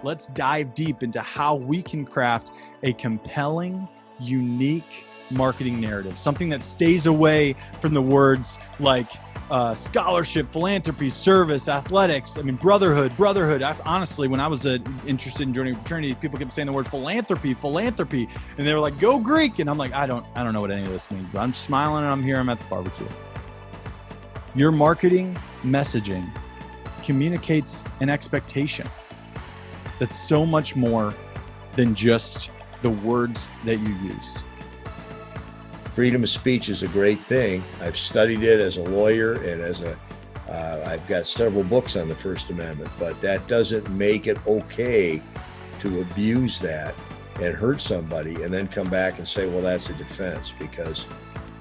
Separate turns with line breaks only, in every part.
Let's dive deep into how we can craft a compelling, unique marketing narrative, something that stays away from the words like scholarship, philanthropy, service, athletics. I mean, brotherhood. Honestly, when I was interested in joining a fraternity, people kept saying the word philanthropy, and they were like, "Go Greek!" And I'm like, I don't know what any of this means, but I'm smiling and I'm here. I'm at the barbecue. Your marketing messaging communicates an expectation that's so much more than just the words that you use.
Freedom of speech is a great thing. I've studied it as a lawyer and I've got several books on the First Amendment, but that doesn't make it okay to abuse that and hurt somebody and then come back and say, well, that's a defense. Because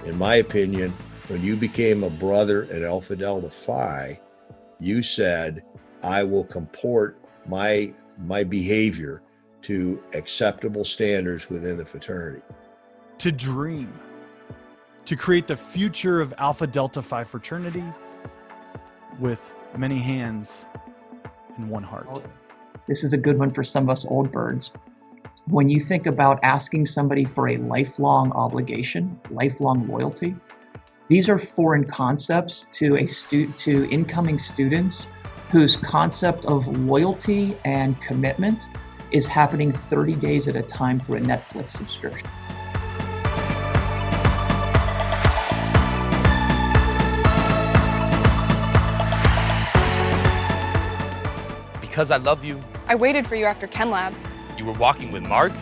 in my opinion, when you became a brother at Alpha Delta Phi, you said, I will comport my behavior to acceptable standards within the fraternity.
To dream, to create the future of Alpha Delta Phi fraternity with many hands and one heart.
This is a good one for some of us old birds. When you think about asking somebody for a lifelong obligation, lifelong loyalty, these are foreign concepts to incoming students whose concept of loyalty and commitment is happening 30 days at a time through a Netflix subscription.
Because I love you.
I waited for you after Chem Lab.
You were walking with Mark.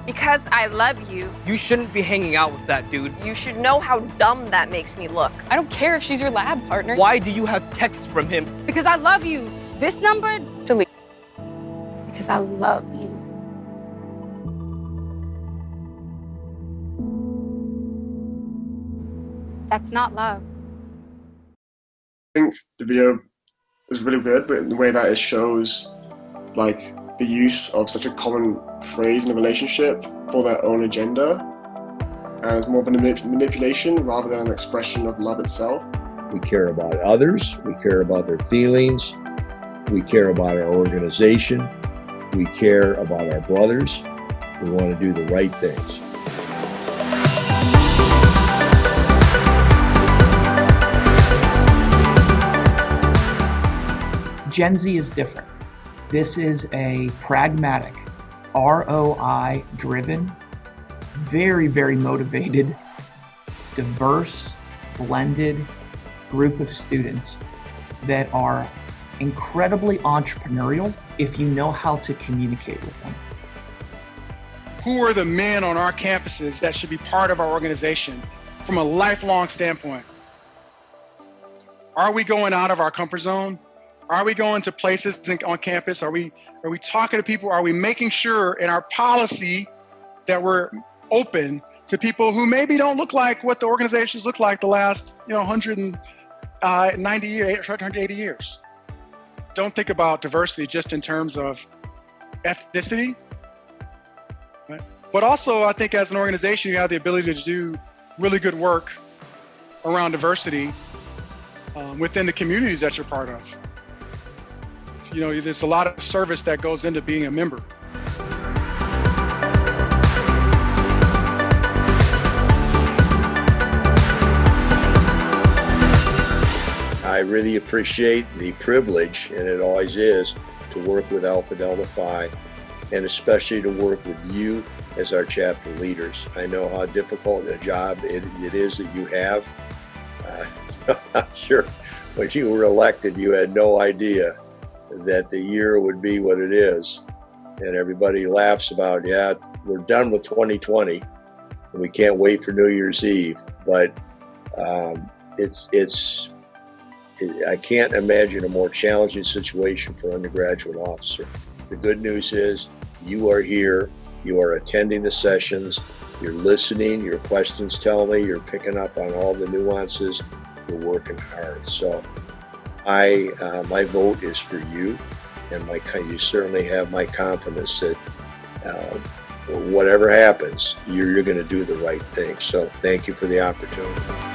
Because I love you.
You shouldn't be hanging out with that dude.
You should know how dumb that makes me look.
I don't care if she's your lab partner.
Why do you have texts from him?
Because I love you. This number?
Delete.
Because I love you. That's not love.
I think the video is really good, but in the way that it shows like the use of such a common phrase in a relationship for their own agenda, and it's more of a manipulation rather than an expression of love itself.
We care about others, we care about their feelings, we care about our organization, we care about our brothers, we want to do the right things.
Gen Z is different. This is a pragmatic, ROI-driven, very, very motivated, diverse, blended group of students that are incredibly entrepreneurial if you know how to communicate with them.
Who are the men on our campuses that should be part of our organization from a lifelong standpoint? Are we going out of our comfort zone? Are we going to places on campus? Are we talking to people? Are we making sure in our policy that we're open to people who maybe don't look like what the organizations look like the last 190 years, 180 years? Don't think about diversity just in terms of ethnicity, right? But also I think as an organization, you have the ability to do really good work around diversity within the communities that you're part of. There's a lot of service that goes into being a member.
I really appreciate the privilege, and it always is, to work with Alpha Delta Phi, and especially to work with you as our chapter leaders. I know how difficult a job it is that you have. I'm sure when you were elected, you had no idea that the year would be what it is. And everybody laughs about, yeah, we're done with 2020 and we can't wait for New Year's Eve. But I can't imagine a more challenging situation for an undergraduate officer. The good news is you are here You are attending the sessions, you're listening, your questions tell me, you're picking up on all the nuances, you're working hard. So my vote is for you, and you certainly have my confidence that whatever happens, you're going to do the right thing. So thank you for the opportunity.